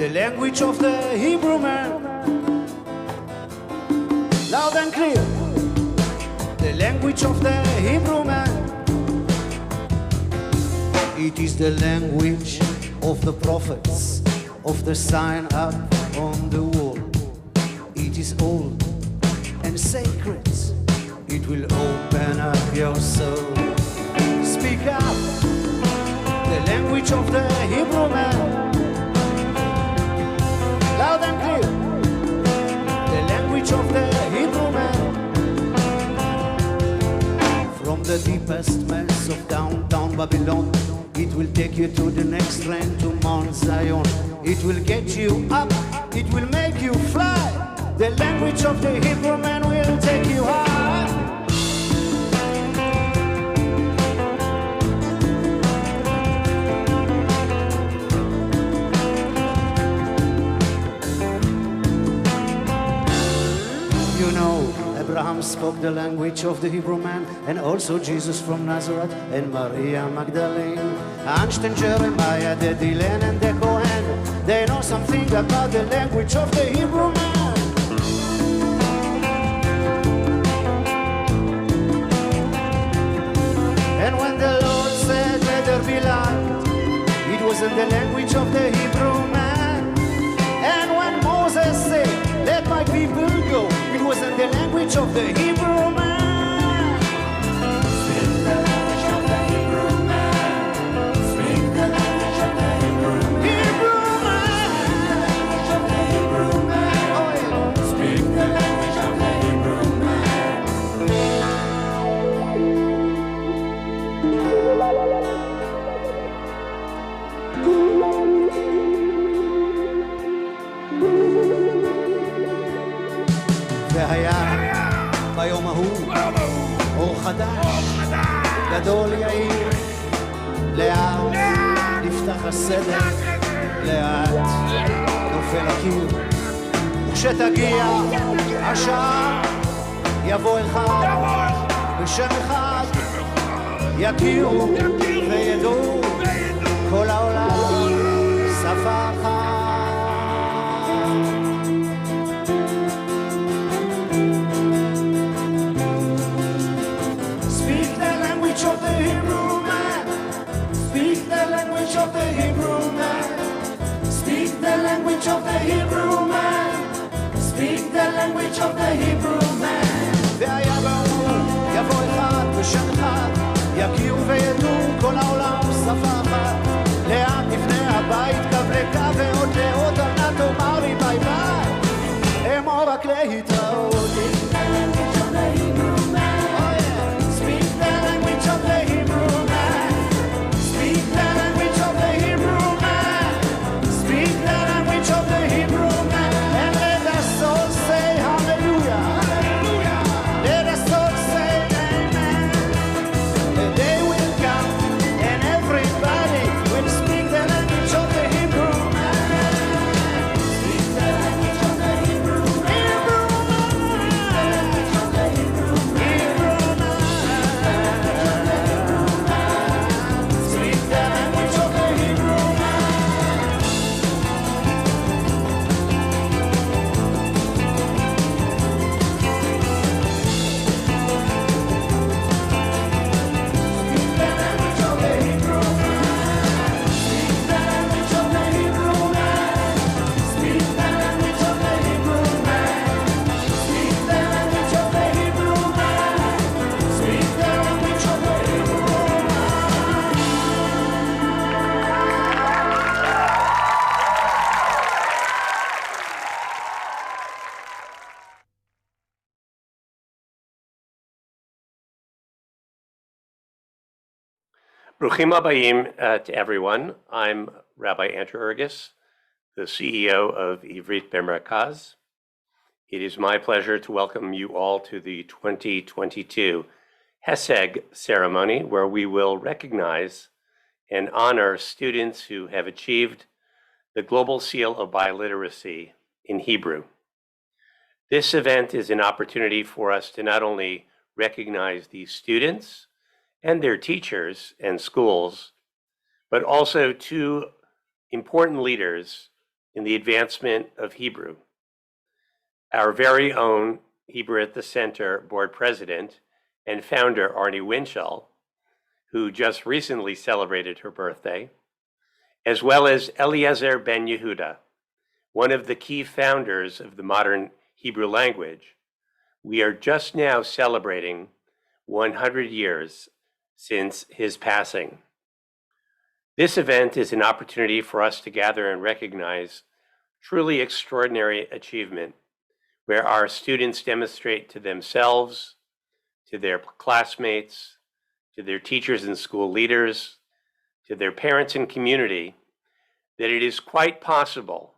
the language of the Hebrew man. Loud and clear, the language of the Hebrew man. It is the language of the prophets, of the sign up on the wall. It is old and sacred. It will open up your soul. Speak up, the language of the Hebrew man. Loud and clear, the language of the Hebrew man. From the deepest mess of downtown Babylon, it will take you to the next train to Mount Zion. It will get you up, it will make you fly. The language of the Hebrew man will take you high. You know, Abraham spoke the language of the Hebrew man, and also Jesus from Nazareth, and Maria Magdalene, Einstein, Jeremiah, the Dylan, and the Cohen. They know something about the language of the Hebrew man. And when the Lord said, let there be light, it was in the language of the Hebrew man. And when Moses said, let my people go, it was in the language of the Hebrew man. Speak the language of the Hebrew man. Speak the language of the Hebrew man. Speak the language of the Hebrew man. Oh, yeah. Speak the language of the Hebrew man. והיה ביום ההוא אור חדש גדול יאיר, לאט נפתח הסדר, לאט נופל הקיר, וכשתגיע השעה יבוא אחד בשם אחד, יכירו וידעו כל העולם שפה אחת. Of the Hebrew man, speak the language of the Hebrew man, speak the language of the Hebrew man, speak the language of the Hebrew man. והיה באומרו, יבוא אחד בשם אחד, יכירו וידעו כל העולם שפה אחת. לאט נבנה הבית קו לקו ועוד לעוד, אל נא תאמר לי ביי ביי, אמור רק להתראות. Bruchim Abayim to everyone. I'm Rabbi Andrew Ergis, the CEO of Ivrit Bemerkaz. It is my pleasure to welcome you all to the 2022 Heseg Ceremony, where we will recognize and honor students who have achieved the Global Seal of Biliteracy in Hebrew. This event is an opportunity for us to not only recognize these students and their teachers and schools, but also two important leaders in the advancement of Hebrew. Our very own Hebrew at the Center board president and founder, Arnie Winchell, who just recently celebrated her birthday, as well as Eliezer ben Yehuda, one of the key founders of the modern Hebrew language. We are just now celebrating 100 years since his passing. This event is an opportunity for us to gather and recognize truly extraordinary achievement, where our students demonstrate to themselves, to their classmates, to their teachers and school leaders, to their parents and community, that it is quite possible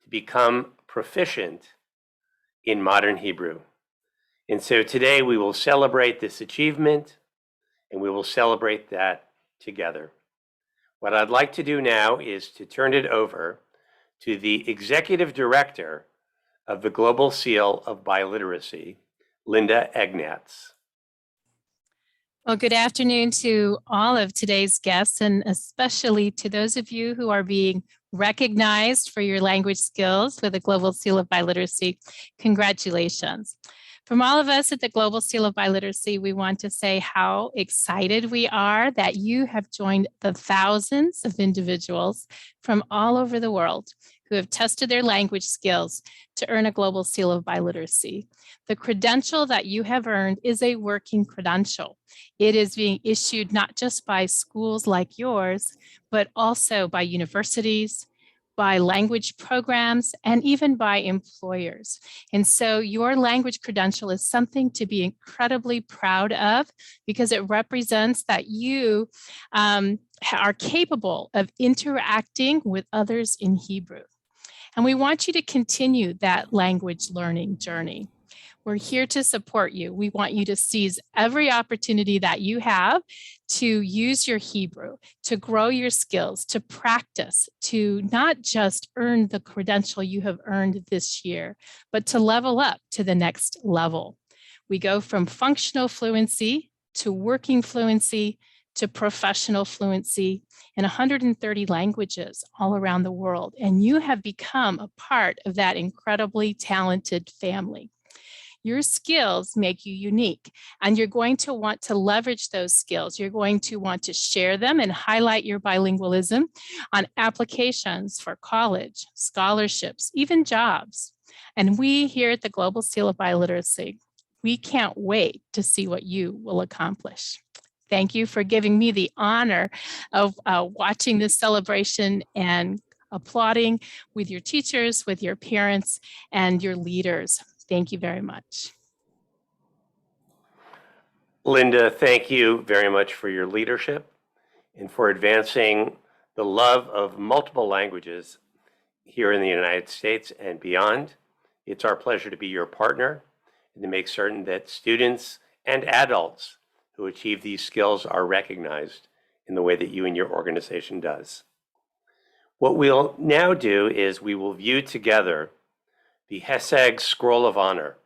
to become proficient in modern Hebrew. And so today we will celebrate this achievement, and we will celebrate that together. What I'd like to do now is to turn it over to the Executive Director of the Global Seal of Biliteracy, Linda Egnatz. Well, good afternoon to all of today's guests, and especially to those of you who are being recognized for your language skills with the Global Seal of Biliteracy. Congratulations. From all of us at the Global Seal of Biliteracy, we want to say how excited we are that you have joined the thousands of individuals from all over the world who have tested their language skills to earn a Global Seal of Biliteracy. The credential that you have earned is a working credential. It is being issued not just by schools like yours, but also by universities, by language programs, and even by employers. And so your language credential is something to be incredibly proud of, because it represents that you are capable of interacting with others in Hebrew. And we want you to continue that language learning journey. We're here to support you. We want you to seize every opportunity that you have to use your Hebrew, to grow your skills, to practice, to not just earn the credential you have earned this year, but to level up to the next level. We go from functional fluency to working fluency to professional fluency in 130 languages all around the world. And you have become a part of that incredibly talented family. Your skills make you unique, and you're going to want to leverage those skills. You're going to want to share them and highlight your bilingualism on applications for college, scholarships, even jobs. And we here at the Global Seal of Biliteracy, we can't wait to see what you will accomplish. Thank you for giving me the honor of watching this celebration and applauding with your teachers, with your parents, and your leaders. Thank you very much. Linda, thank you very much for your leadership and for advancing the love of multiple languages here in the United States and beyond. It's our pleasure to be your partner and to make certain that students and adults who achieve these skills are recognized in the way that you and your organization does. What we'll now do is we will view together the Heseg Scroll of Honor.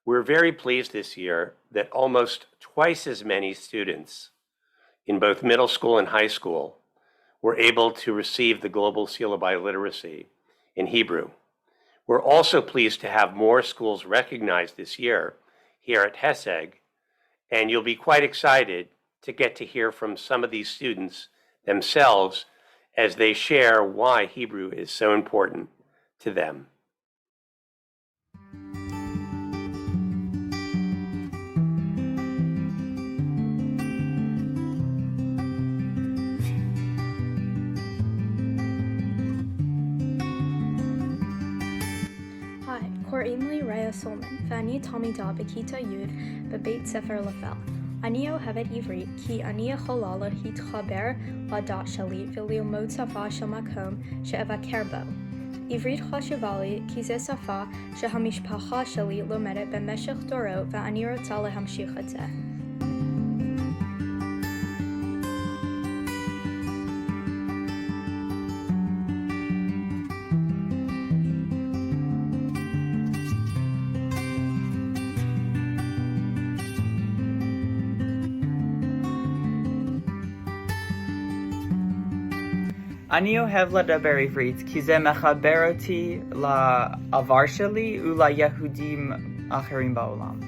We're very pleased this year that almost twice as many students in both middle school and high school were able to receive the Global Seal of Biliteracy in Hebrew. We're also pleased to have more schools recognized this year here at Heseg, and you'll be quite excited to get to hear from some of these students themselves as they share why Hebrew is so important to them. קוראים ריה סולמן, ואני תלמידה בכיתה י' בבית ספר לפל. אני אוהבת עברית כי אני יכולה להתחבר לדת שלי וללמוד שפה של מקום שאבקר בו. עברית חשובה לי כי זו שפה שהמשפחה שלי לומדת במשך דורות ואני רוצה להמשיך את זה. אני אוהב לדבר עברית כי זה מחבר אותי לעבר שלי וליהודים אחרים בעולם.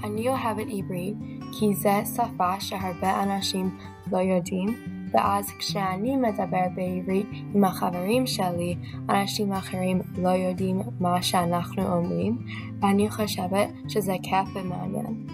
אני אוהבת עברית כי זו שפה שהרבה אנשים לא יודעים, ואז כשאני מדבר בעברית עם החברים שלי, אנשים אחרים לא יודעים מה שאנחנו אומרים, ואני חושבת שזה כיף ומעניין.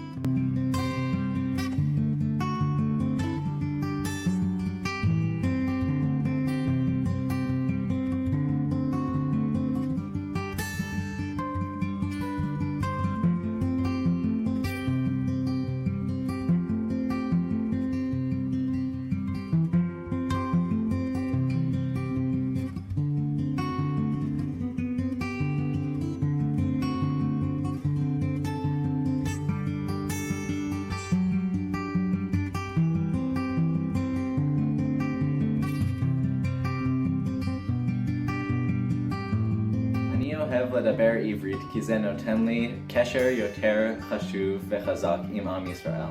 אני אוהב לדבר עברית כי זה נותן לי קשר יותר חשוב וחזק עם עם ישראל.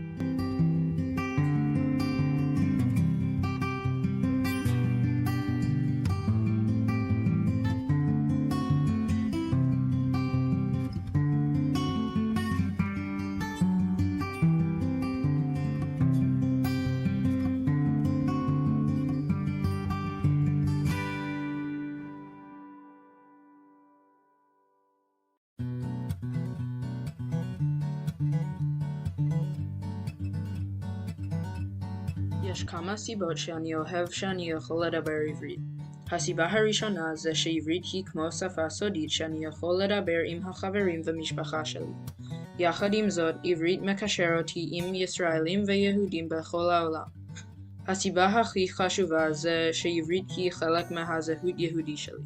יש כמה סיבות שאני אוהב שאני יכול לדבר עברית. הסיבה הראשונה זה שעברית היא כמו שפה סודית שאני יכול לדבר עם החברים ומשפחה שלי. יחד עם זאת, עברית מקשר אותי עם ישראלים ויהודים בכל העולם. הסיבה הכי חשובה זה שעברית היא חלק מהזהות יהודי שלי.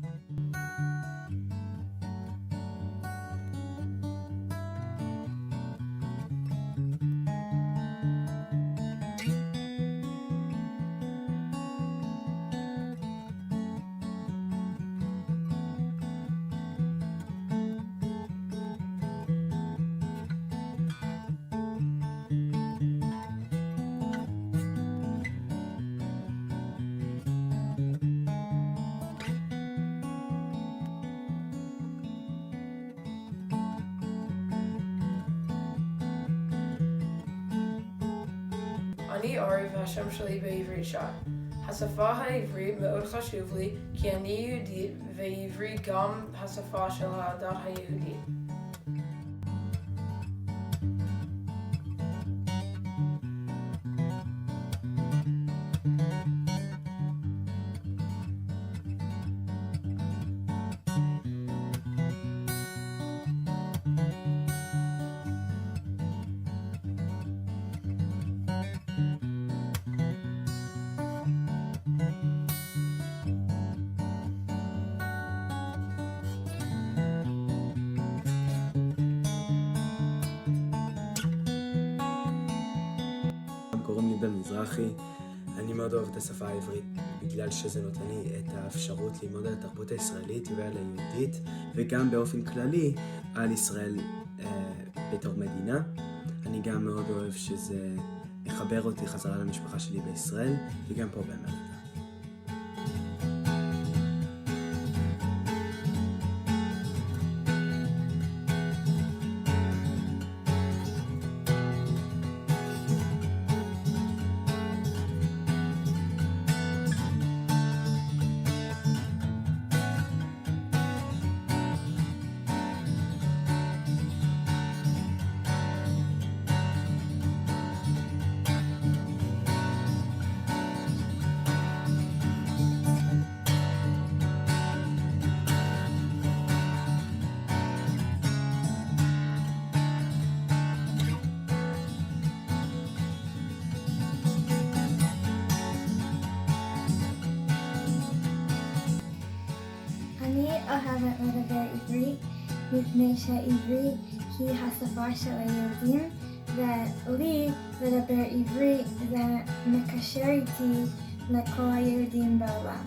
אני אורי והשם שלי בעברית שם. השפה העברית מאוד חשוב לי כי אני יהודית ועברית גם השפה של הדת היהודית. קוראים לי בן מזרחי. אני מאוד אוהב את השפה העברית בגלל שזה נותן לי את האפשרות ללמוד על התרבות הישראלית ועל היהודית, וגם באופן כללי על ישראל בתור מדינה. אני גם מאוד אוהב שזה מחבר אותי חזרה למשפחה שלי בישראל וגם פה באמריקה. לדבר עברית, מפני שעברית היא השפה של היהודים, ולי לדבר עברית זה מקשר איתי לכל היהודים בעולם.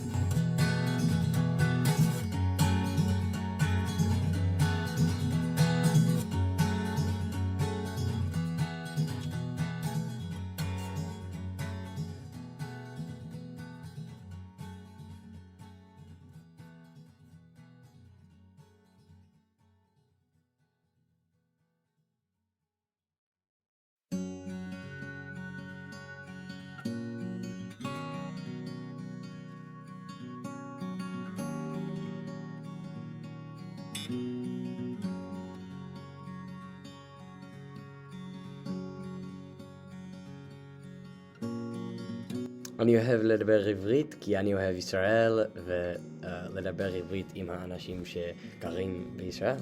אני אוהב לדבר עברית כי אני אוהב ישראל ולדבר עברית עם האנשים שגרים בישראל.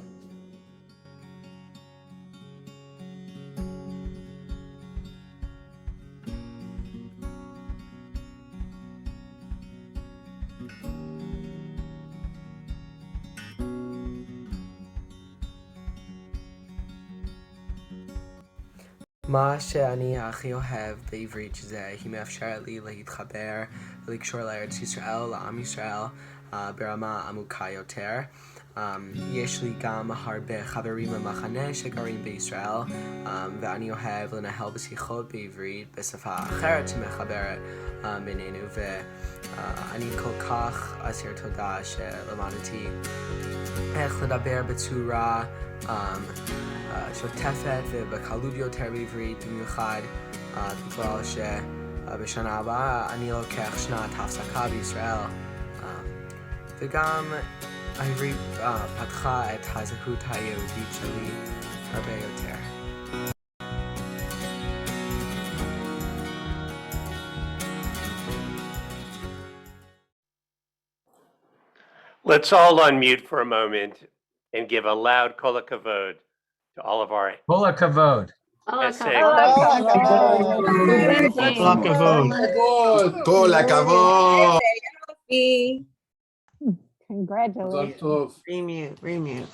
מה שאני הכי אוהב בעברית זה היא מאפשרת לי להתחבר ולקשור לארץ ישראל, לעם ישראל, ברמה עמוקה יותר. יש לי גם הרבה חברים במחנה שגרים בישראל, ואני אוהב לנהל בשיחות בעברית בשפה אחרת שמחברת בינינו, ואני כל כך אסיר תודה שלמדתי איך לדבר בצורה שוטפת ובקלות יותר בעברית, במיוחד בגלל שבשנה הבאה אני לוקח שנת הפסקה בישראל, וגם העברית פתחה את הזהות היהודית שלי הרבה יותר. Let's all unmute for a moment and give a loud kol hakavod to all of our Kol hakavod. Heseg. Kol hakavod. Congratulations. Remute.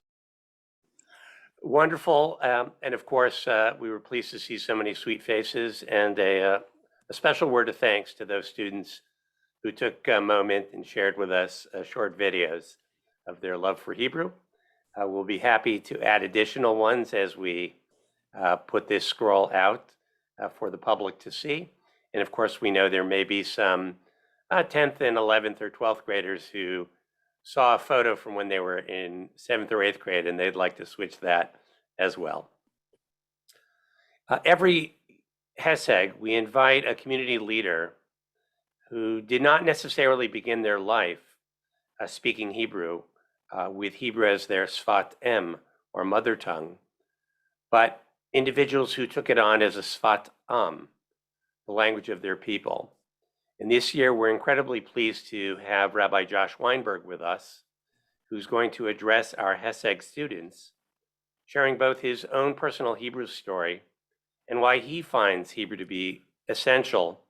Wonderful. And of course, we were pleased to see so many sweet faces, and a special word of thanks to those students who took a moment and shared with us short videos of their love for Hebrew. We'll be happy to add additional ones as we put this scroll out for the public to see. And of course, we know there may be some 10th and 11th or 12th graders who saw a photo from when they were in 7th or 8th grade, and they'd like to switch that as well. Every Heseg, we invite a community leader who did not necessarily begin their life speaking Hebrew, with Hebrew as their Sfat Em, or mother tongue, but individuals who took it on as a Sfat Am, the language of their people. And this year, we're incredibly pleased to have Rabbi Josh Weinberg with us, who's going to address our Heseg students, sharing both his own personal Hebrew story and why he finds Hebrew to be essential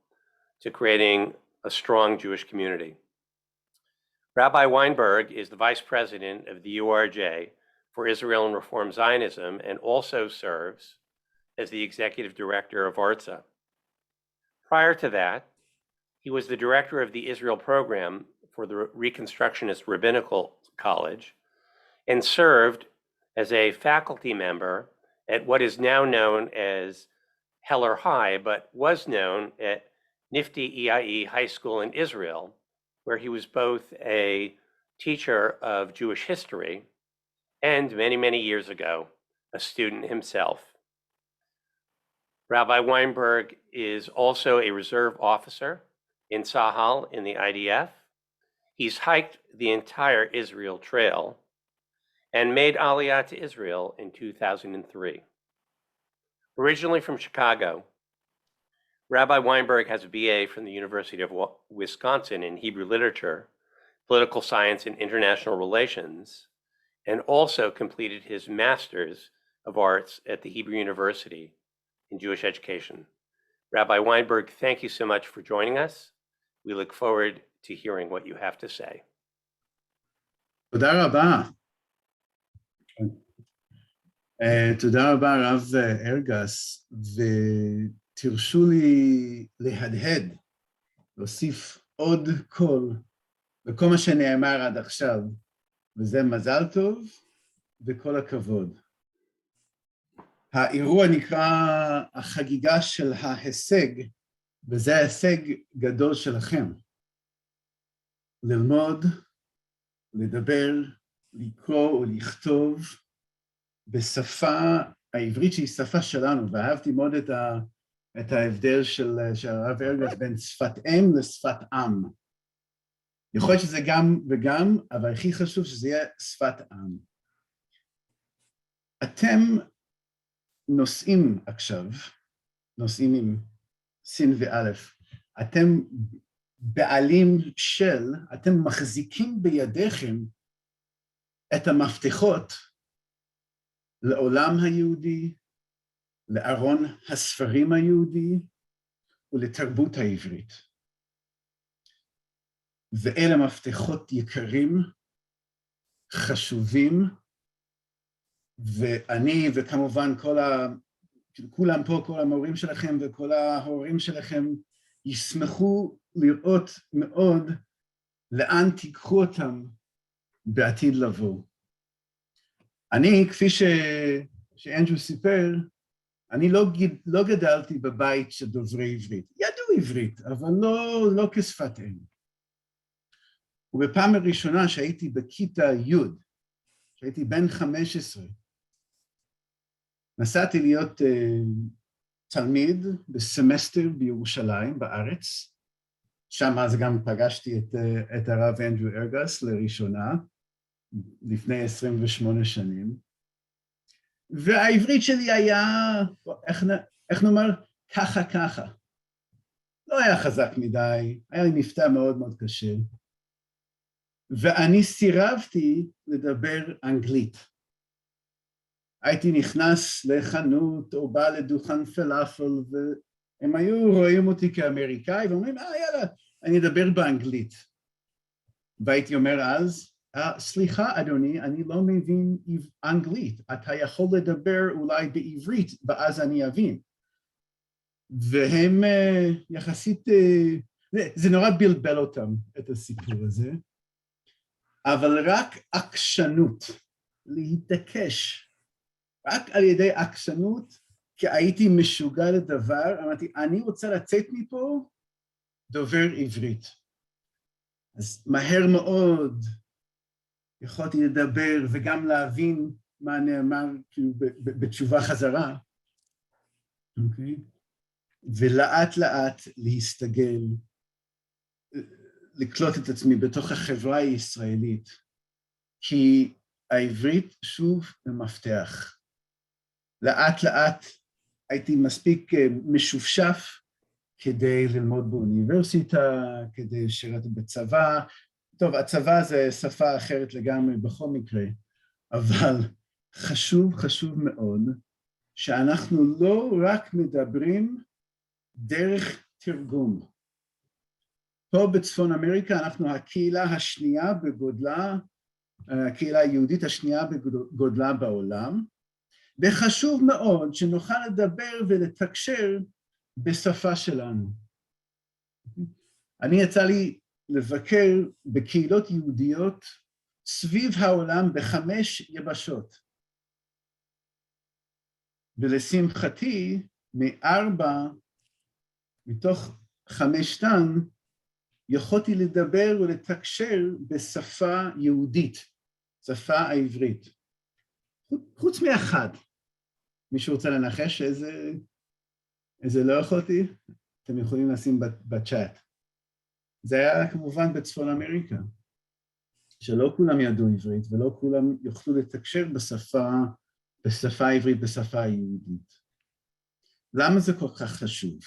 to creating a strong Jewish community. Rabbi Weinberg is the vice president of the URJ for Israel and Reform Zionism, and also serves as the executive director of ARTSA. Prior to that, he was the director of the Israel program for the Reconstructionist Rabbinical College and served as a faculty member at what is now known as Heller High, but was known at Nifty EIE High School in Israel, where he was both a teacher of Jewish history and many, many years ago, a student himself. Rabbi Weinberg is also a reserve officer in Sahal in the IDF. He's hiked the entire Israel Trail and made Aliyah to Israel in 2003. Originally from Chicago, Rabbi Weinberg has a BA from the University of Wisconsin in Hebrew Literature, Political Science, and International Relations, and also completed his Master's of Arts at the Hebrew University in Jewish Education. Rabbi Weinberg, thank you so much for joining us. We look forward to hearing what you have to say. תודה רבה. תודה רבה רב ארגס, ותרשו לי להדהד, להוסיף עוד קול לכל מה שנאמר עד עכשיו, וזה מזל טוב וכל הכבוד. האירוע נקרא החגיגה של ההישג, וזה ההישג גדול שלכם. ללמוד, לדבר, לקרוא ולכתוב בשפה העברית שהיא שפה שלנו, ואהבתי מאוד את ההבדל של הרב ארגס בין שפת אם לשפת עם. יכול להיות שזה גם וגם, אבל הכי חשוב שזה יהיה שפת עם. אתם נושאים עכשיו, נושאים עם סין ואלף, אתם בעלים של, אתם מחזיקים בידיכם את המפתחות לעולם היהודי, לארון הספרים היהודי ולתרבות העברית. ואלה מפתחות יקרים, חשובים, ואני וכמובן כולם פה, כל המורים שלכם וכל ההורים שלכם ישמחו לראות מאוד לאן תיקחו אותם בעתיד לבוא. אני, כפי שאנדרו סיפר, אני לא גדלתי בבית של דוברי עברית. ידעו עברית, אבל לא כשפת אם. ובפעם הראשונה שהייתי בכיתה י', שהייתי בן 15, נסעתי להיות תלמיד בסמסטר בירושלים, בארץ. שם אז גם פגשתי את הרב אנדרו ארגס לראשונה, לפני 28 שנים. והעברית שלי היה, איך נאמר, ככה. לא היה חזק מדי, היה לי מבטא מאוד מאוד קשה. ואני סירבתי לדבר אנגלית. הייתי נכנס לחנות או בא לדוכן פלאפל, והם היו רואים אותי כאמריקאי, ואומרים, יאללה, אני אדבר באנגלית. והייתי אומר אז, סליחה אדוני, אני לא מבין אנגלית, אתה יכול לדבר אולי בעברית, ואז אני אבין. והם יחסית, זה נורא בלבל אותם, את הסיפור הזה, אבל רק עקשנות, להתעקש, רק על ידי עקשנות, כי הייתי משוגע לדבר, אמרתי, אני רוצה לצאת מפה דובר עברית. אז מהר מאוד יכולתי לדבר וגם להבין מה נאמר כאילו בתשובה חזרה, אוקיי? ולאט לאט להסתגל, לקלוט את עצמי בתוך החברה הישראלית, כי העברית שוב במפתח. לאט לאט הייתי מספיק משופשף כדי ללמוד באוניברסיטה, כדי לשרת בצבא. טוב, הצבא זה שפה אחרת לגמרי בכל מקרה, אבל חשוב מאוד שאנחנו לא רק מדברים דרך תרגום. פה בצפון אמריקה אנחנו הקהילה השנייה בגודלה, הקהילה היהודית השנייה בגודלה בעולם, וחשוב מאוד שנוכל לדבר ולתקשר בשפה שלנו. אני יצא לי לבקר בקהילות יהודיות סביב העולם ב5 יבשות. ולשמחתי, 4 מתוך 5 יכולתי לדבר ולתקשר בשפה יהודית, שפה העברית. חוץ מאחד. מישהו רוצה לנחש איזה לא יכולתי? אתם יכולים לשים בצ'אט. זה היה כמובן בצפון אמריקה, שלא כולם ידעו עברית ולא כולם יוכלו לתקשר בשפה העברית, בשפה היהודית. למה זה כל כך חשוב?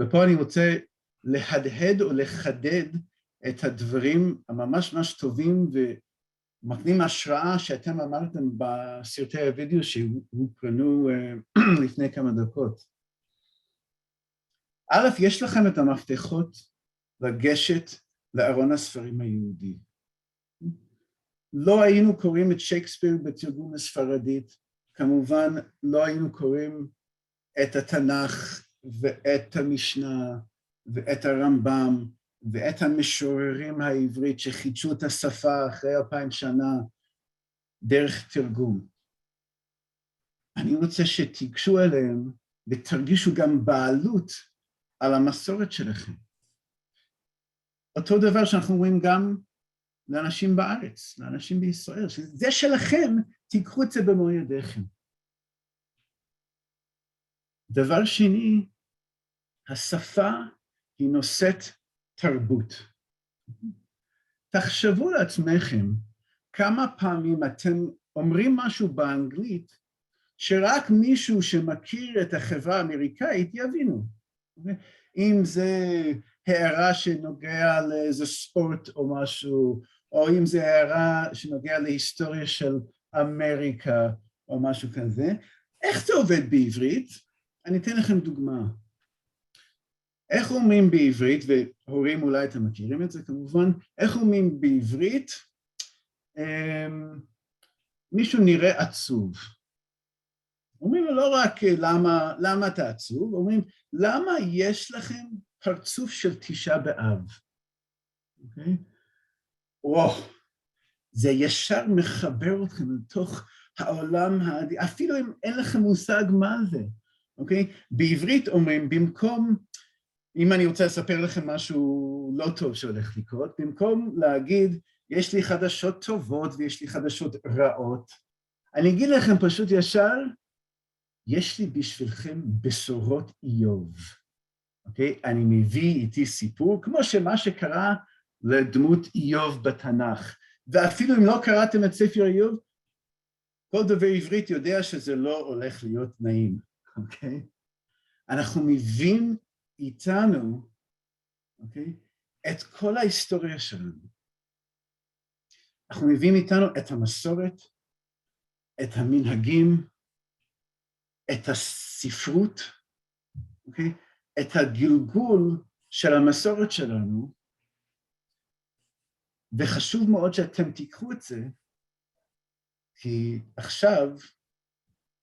ופה אני רוצה להדהד או לחדד את הדברים הממש ממש טובים ומקנים השראה שאתם אמרתם בסרטי הוידאו שהוקרנו לפני כמה דקות. א', יש לכם את המפתחות לגשת לארון הספרים היהודי. לא היינו קוראים את שייקספיר בתרגום לספרדית, כמובן לא היינו קוראים את התנ"ך ואת המשנה ואת הרמב"ם ואת המשוררים העברית שחידשו את השפה אחרי 2000 שנה דרך תרגום. אני רוצה שתיגשו אליהם ותרגישו גם בעלות על המסורת שלכם. אותו דבר שאנחנו רואים גם לאנשים בארץ, לאנשים בישראל, שזה שלכם, תיקחו את זה במו ידיכם. דבר שני, השפה היא נושאת תרבות. תחשבו לעצמכם כמה פעמים אתם אומרים משהו באנגלית שרק מישהו שמכיר את החברה האמריקאית יבינו. אם זה הערה שנוגע לאיזה ספורט או משהו, או אם זה הערה שנוגע להיסטוריה של אמריקה או משהו כזה. איך זה עובד בעברית? אני אתן לכם דוגמה. איך אומרים בעברית, והורים אולי אתם מכירים את זה כמובן, איך אומרים בעברית, מישהו נראה עצוב. אומרים לו לא רק למה אתה עצוב, אומרים למה יש לכם פרצוף של תשעה באב. אוקיי? וואו, זה ישר מחבר אתכם לתוך העולם העדי, אפילו אם אין לכם מושג מה זה. אוקיי? בעברית אומרים במקום, אם אני רוצה לספר לכם משהו לא טוב שהולך לקרות, במקום להגיד יש לי חדשות טובות ויש לי חדשות רעות, אני אגיד לכם פשוט ישר, יש לי בשבילכם בשורות איוב. אוקיי? אני מביא איתי סיפור, כמו שמה שקרה לדמות איוב בתנ"ך. ואפילו אם לא קראתם את ספר איוב, כל דובר עברית יודע שזה לא הולך להיות נעים. אוקיי? אנחנו מביאים איתנו, אוקיי? את כל ההיסטוריה שלנו. אנחנו מביאים איתנו את המסורת, את המנהגים, את הספרות, אוקיי? את הגלגול של המסורת שלנו, וחשוב מאוד שאתם תיקחו את זה, כי עכשיו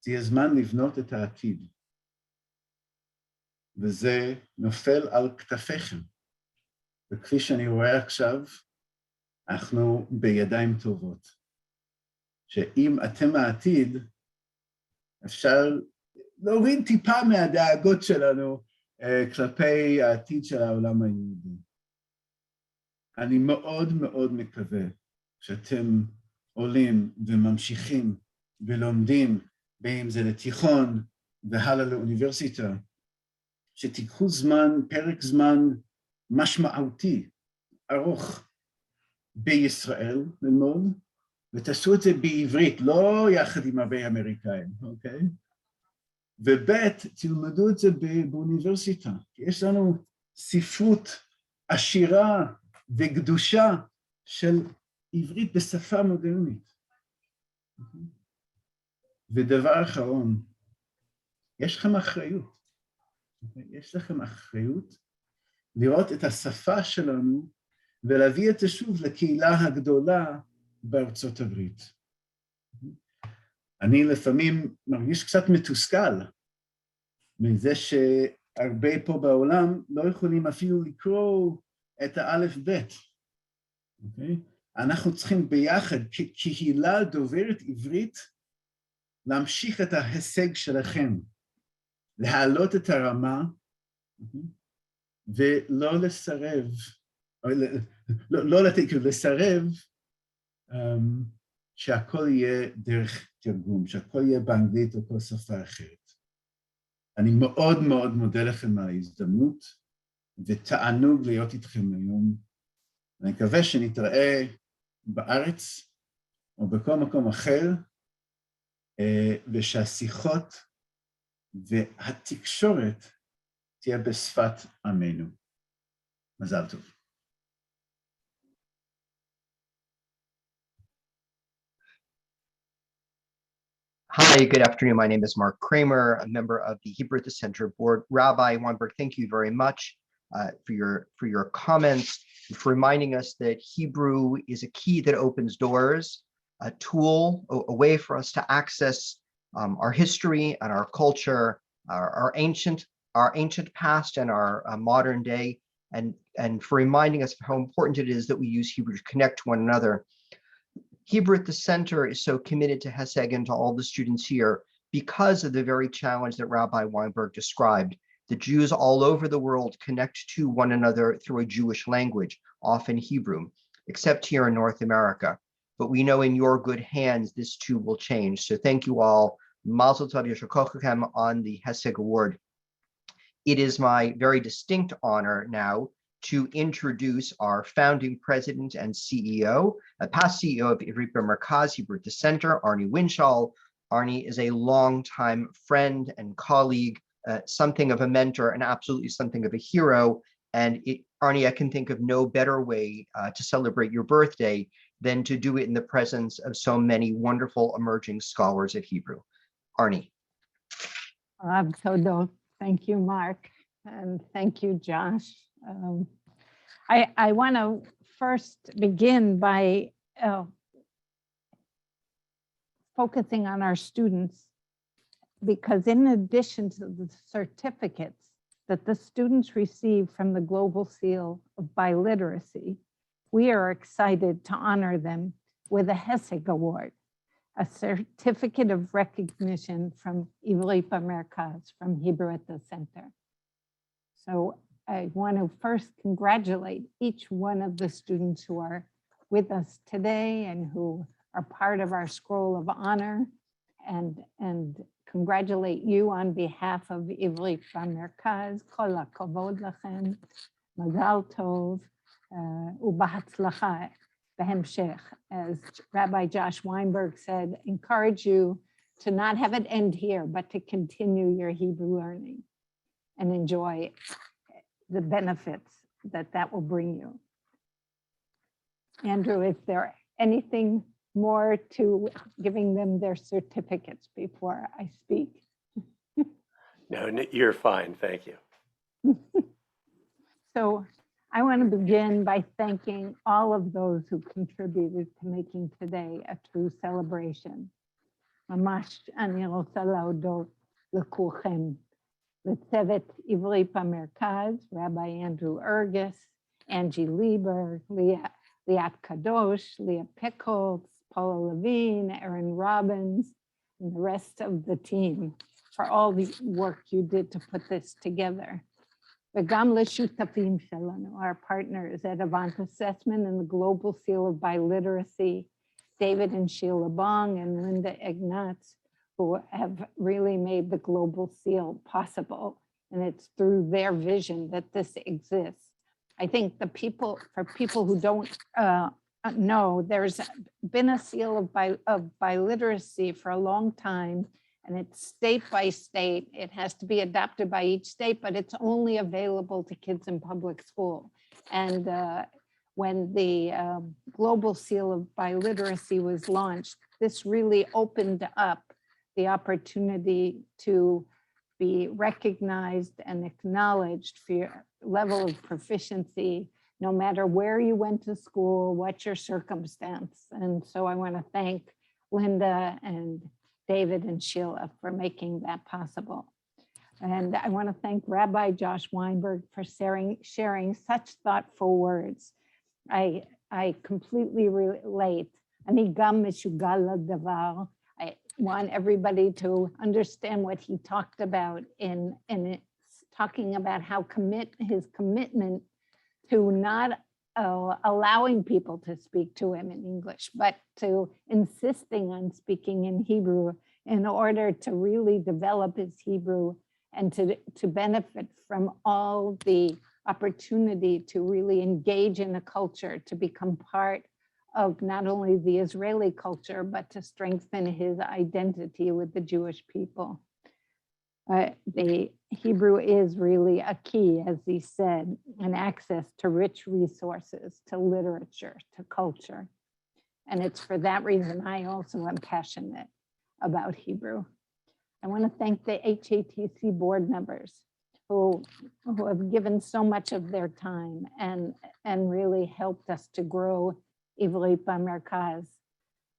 זה יהיה זמן לבנות את העתיד, וזה נופל על כתפיכם, וכפי שאני רואה עכשיו, אנחנו בידיים טובות, שאם אתם העתיד, אפשר להוריד טיפה מהדאגות שלנו כלפי העתיד של העולם היהודי. אני מאוד מאוד מקווה שאתם עולים וממשיכים ולומדים, בין זה לתיכון והלאה לאוניברסיטה, שתיקחו זמן, פרק זמן משמעותי, ארוך, בישראל ללמוד, ותעשו את זה בעברית, לא יחד עם הרבה אמריקאים, אוקיי? וב' תלמדו את זה באוניברסיטה, כי יש לנו ספרות עשירה וקדושה של עברית בשפה מודרנית. ודבר אחרון, יש לכם אחריות. יש לכם אחריות לראות את השפה שלנו ולהביא את זה שוב לקהילה הגדולה בארצות הברית. אני לפעמים מרגיש קצת מתוסכל מזה שהרבה פה בעולם לא יכולים אפילו לקרוא את האלף בית. אוקיי? אנחנו צריכים ביחד כקהילה דוברת עברית להמשיך את ההישג שלכם, להעלות את הרמה ולא לסרב, לא לסרב שהכל יהיה דרך תרגום, שהכל יהיה באנגלית או כל שפה אחרת. אני מאוד מאוד מודה לכם על ההזדמנות, ותענוג להיות איתכם היום. אני מקווה שנתראה בארץ או בכל מקום אחר, ושהשיחות והתקשורת תהיה בשפת עמנו. מזל טוב. Hi, good afternoon. My name is Mark Kramer, a member of the Hebrew Center Board. Rabbi Weinberg, thank you very much for your comments, for reminding us that Hebrew is a key that opens doors, a tool, a way for us to access our history and our culture, our ancient past and our modern day, and for reminding us of how important it is that we use Hebrew to connect to one another. Hebrew at the Center is so committed to Heseg and to all the students here because of the very challenge that Rabbi Weinberg described. The Jews all over the world connect to one another through a Jewish language, often Hebrew, except here in North America. But we know in your good hands, this too will change. So thank you all. Mazel tov Yasher Kochechem on the Heseg Award. It is my very distinct honor now to introduce our founding president and CEO, a past CEO of Ivrit B'Merkaz, Hebrew at the Center, Arnie Winshall. Arnie is a longtime friend and colleague, something of a mentor and absolutely something of a hero. And Arnie, I can think of no better way to celebrate your birthday than to do it in the presence of so many wonderful emerging scholars of Hebrew. Arnie. Thank you, Mark, and thank you, Josh. I want to first begin by focusing on our students, because in addition to the certificates that the students receive from the Global Seal of Biliteracy, we are excited to honor them with a Heseg Award, a certificate of recognition from Ivrit B'Merkaz, from Hebrew at the Center. So I want to first congratulate each one of the students who are with us today and who are part of our scroll of honor, and congratulate you on behalf of Ivrit B'Merkaz. Kol hakavod lachem, mazal tov, u'bahachlacha. As Rabbi Josh Weinberg said, encourage you to not have it end here, but to continue your Hebrew learning and enjoy the benefits that will bring you. Andrew, is there anything more to giving them their certificates before I speak? No, you're fine. Thank you. So I want to begin by thanking all of those who contributed to making today a true celebration. ממש אני רוצה להודות לכולכם, לצוות עברית במרכז, Rabbi Andrew Ergis, Angie Lieber, Liat Kadosh, Leah Pickles, Paula Levine, Erin Robbins, and the rest of the team for all the work you did to put this together. וגם לשותפים שלנו, our partners at Avant Assessment and the Global Seal of Biliteracy, David and Sheila Bong and Linda Ignatz, who have really made the Global Seal possible. And it's through their vision that this exists. I think for people who don't know, there's been a seal of biliteracy for a long time, and it's state by state. It has to be adopted by each state, but it's only available to kids in public school. And when the Global Seal of Biliteracy was launched, this really opened up the opportunity to be recognized and acknowledged for your level of proficiency, no matter where you went to school, what's your circumstance. And so I want to thank Linda and David and Sheila for making that possible. And I want to thank Rabbi Josh Weinberg for sharing such thoughtful words. I completely relate. אני גם משוגע לדבר. I want everybody to understand what he talked about in talking about how his commitment to not allowing people to speak to him in English, but to insisting on speaking in Hebrew in order to really develop his Hebrew and to benefit from all the opportunity to really engage in a culture, to become part of not only the Israeli culture, but to strengthen his identity with the Jewish people. The Hebrew is really a key, as he said, and access to rich resources, to literature, to culture. And it's for that reason I also am passionate about Hebrew. I want to thank the HATC board members who have given so much of their time and really helped us to grow Ivrit B'Merkaz.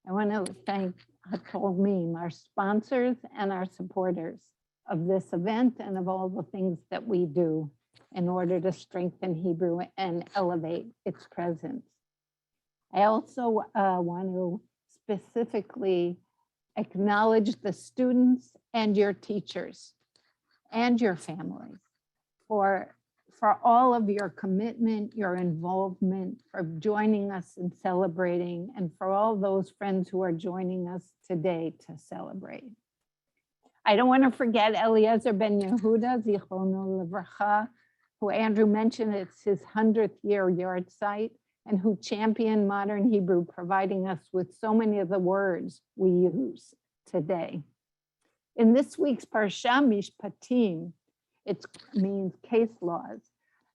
I want to thank Hatolmim, our sponsors and our supporters of this event and of all the things that we do in order to strengthen Hebrew and elevate its presence. I also want to specifically acknowledge the students and your teachers and your families for all of your commitment, your involvement, for joining us in celebrating, and for all those friends who are joining us today to celebrate. I don't want to forget Eliezer Ben Yehuda, Zichrono Livracha, who Andrew mentioned, it's his 100th year yard site, and who championed modern Hebrew, providing us with so many of the words we use today. In this week's Parsha Mishpatim, it means case laws.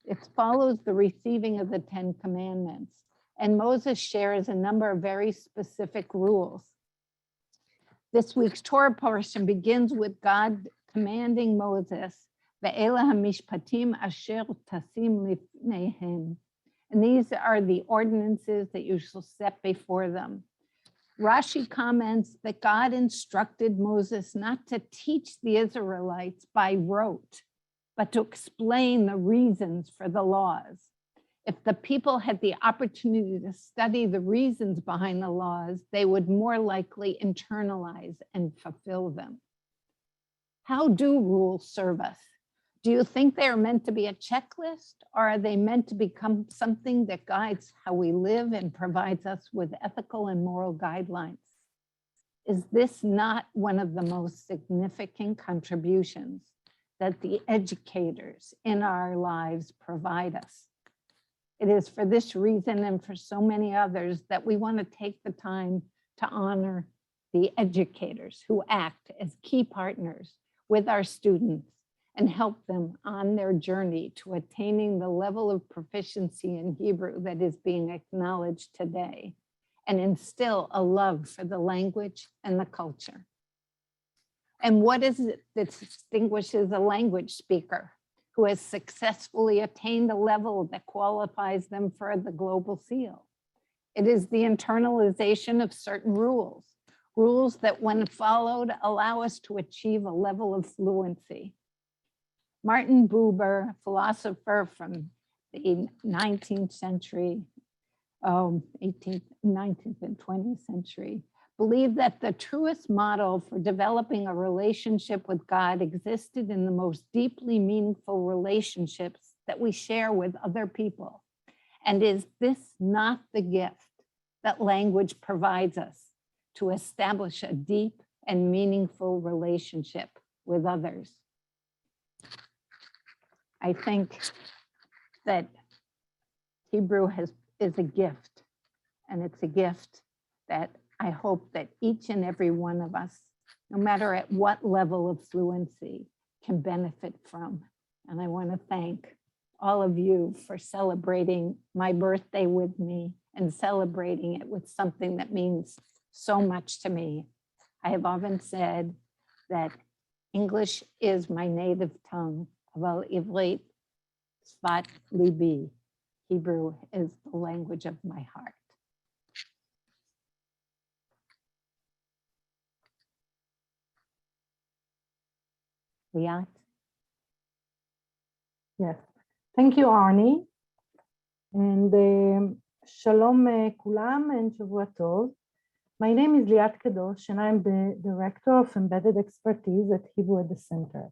It follows the receiving of the 10 commandments, and Moses shares a number of very specific rules. This week's Torah portion begins with God commanding Moses, Ve'ela hamishpatim asher tasim lifneihem. And these are the ordinances that you shall set before them. Rashi comments that God instructed Moses not to teach the Israelites by rote, but to explain the reasons for the laws. If the people had the opportunity to study the reasons behind the laws, they would more likely internalize and fulfill them. How do rules serve us? Do you think they are meant to be a checklist, or are they meant to become something that guides how we live and provides us with ethical and moral guidelines? Is this not one of the most significant contributions that the educators in our lives provide us? It is for this reason and for so many others that we want to take the time to honor the educators who act as key partners with our students and help them on their journey to attaining the level of proficiency in Hebrew that is being acknowledged today, and instill a love for the language and the culture. And what is it that distinguishes a language speaker who has successfully attained a level that qualifies them for the global seal? It is the internalization of certain rules that when followed allow us to achieve a level of fluency. Martin Buber, a philosopher from the 19th century, 19th and 20th century, believed that the truest model for developing a relationship with God existed in the most deeply meaningful relationships that we share with other people. And is this not the gift that language provides us to establish a deep and meaningful relationship with others? I think that Hebrew is a gift, and it's a gift that I hope that each and every one of us, no matter at what level of fluency, can benefit from. And I want to thank all of you for celebrating my birthday with me and celebrating it with something that means so much to me. I have often said that English is my native tongue. Aval Ivrit Sfat Libi. Hebrew is the language of my heart. Liat? Yes, thank you, Arnie. And shalom kulam and shavua tov. My name is Liat Kadosh, and I'm the Director of Embedded Expertise at Hebrew at the Center.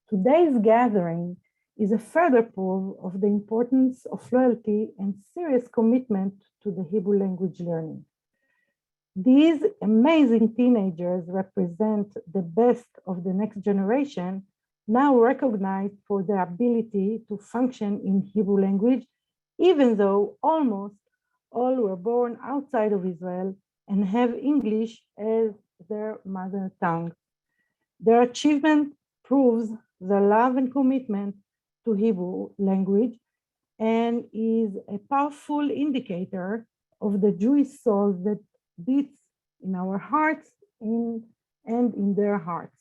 Today's gathering is a further proof of the importance of loyalty and serious commitment to the Hebrew language learning. These amazing teenagers represent the best of the next generation, now recognized for their ability to function in Hebrew language, even though almost all were born outside of Israel and have English as their mother tongue. Their achievement proves their love and commitment to Hebrew language and is a powerful indicator of the Jewish soul that beats in our hearts and in their hearts.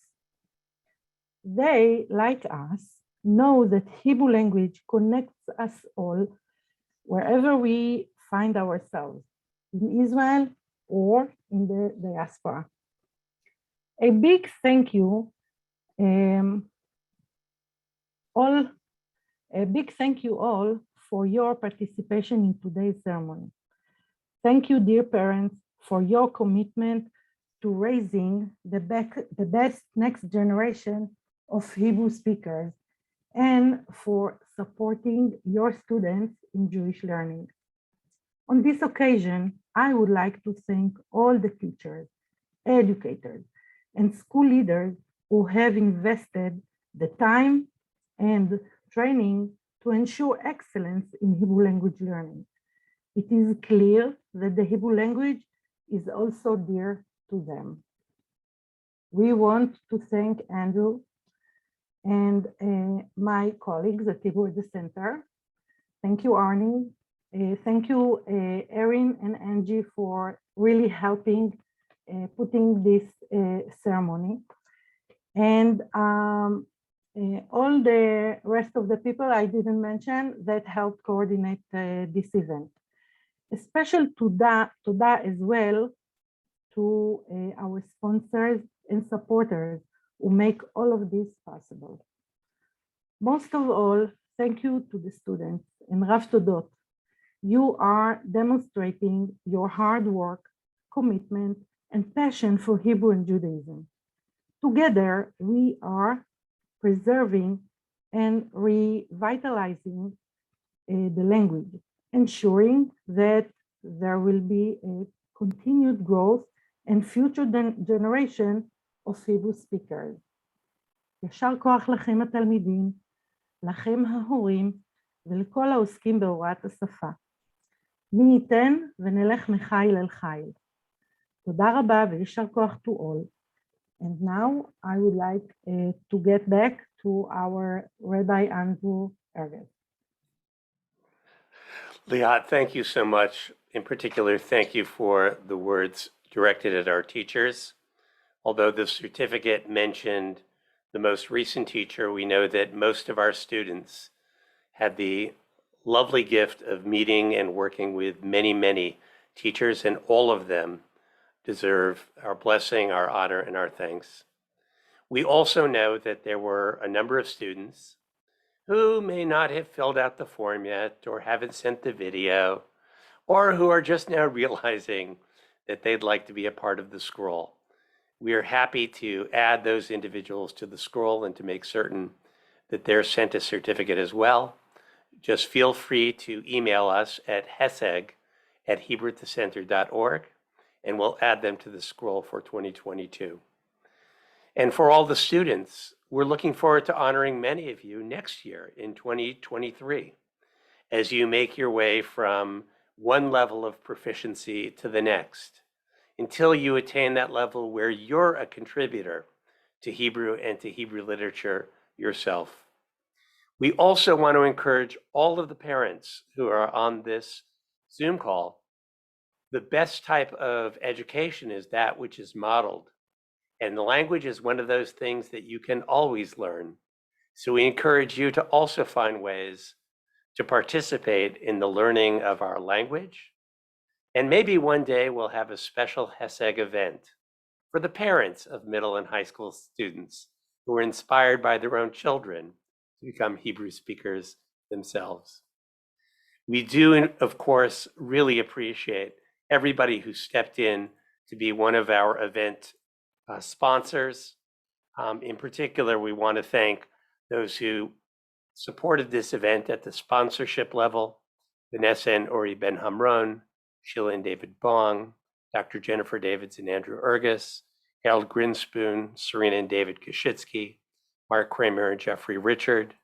They, like us, know that Hebrew language connects us all wherever we find ourselves, in Israel or in the diaspora. A big thank you all for your participation in today's ceremony. Thank you, dear parents, for your commitment to raising the best next generation of Hebrew speakers and for supporting your students in Jewish learning. On this occasion, I would like to thank all the teachers, educators, and school leaders who have invested the time and training to ensure excellence in Hebrew language learning. It is clear that the Hebrew language is also dear to them. We want to thank Andrew and my colleagues at Hebrew at the Center. Thank you, Arnie. Thank you, Erin and Angie, for really helping putting this ceremony. And all the rest of the people I didn't mention that helped coordinate this event. A special toda as well to our sponsors and supporters who make all of this possible. Most of all, thank you to the students and Rav Todot. You are demonstrating your hard work, commitment, and passion for Hebrew and Judaism. Together, we are preserving and revitalizing the language, ensuring that there will be a continued growth and future generation of Hebrew speakers. ישר כוח לכם התלמידים, לכם ההורים ולכל העוסקים בהוראת השפה. מי ייתן ונלך מחיל אל חיל. תודה רבה וישר כוח to all. And now I would like to get back to our Rabbi Andrew Erges. Liat, thank you so much. In particular, thank you for the words directed at our teachers. Although the certificate mentioned the most recent teacher, we know that most of our students had the lovely gift of meeting and working with many, many teachers, and all of them deserve our blessing, our honor, and our thanks. We also know that there were a number of students who may not have filled out the form yet, or haven't sent the video, or who are just now realizing that they'd like to be a part of the scroll. We are happy to add those individuals to the scroll and to make certain that they're sent a certificate as well. Just feel free to email us at heseg@hebrewatthecenter.org, and we'll add them to the scroll for 2022. And for all the students, we're looking forward to honoring many of you next year in 2023, as you make your way from one level of proficiency to the next, until you attain that level where you're a contributor to Hebrew and to Hebrew literature yourself. We also want to encourage all of the parents who are on this Zoom call. The best type of education is that which is modeled. And the language is one of those things that you can always learn. So we encourage you to also find ways to participate in the learning of our language. And maybe one day we'll have a special Heseg event for the parents of middle and high school students who are inspired by their own children to become Hebrew speakers themselves. We do, of course, really appreciate everybody who stepped in to be one of our event sponsors. In particular, we want to thank those who supported this event at the sponsorship level: Vanessa and Ori Ben Hamron, Sheila and David Bong, Dr. Jennifer Davids and Andrew Erges, Harold Grinspoon, Serena and David Koshitsky, Mark Kramer and Jeffrey Richard,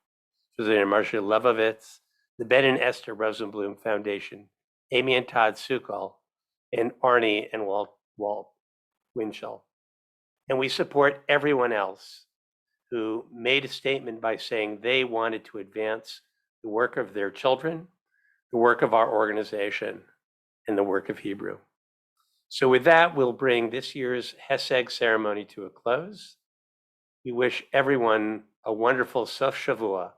Susan and Marcia Levovitz, the Ben and Esther Rosenblum Foundation, Amy and Todd Sukol, and Arnie and Walt Winchell. And we support everyone else who made a statement by saying they wanted to advance the work of their children, the work of our organization, and the work of Hebrew. So with that, we'll bring this year's Heseg ceremony to a close. We wish everyone a wonderful Sof Shavua,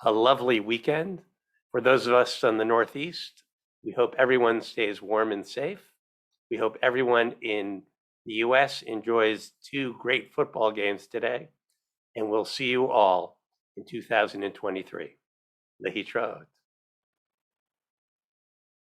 a lovely weekend. For those of us on the Northeast, we hope everyone stays warm and safe. We hope everyone in the US enjoys 2 great football games today, and we'll see you all in 2023. Lehitraot.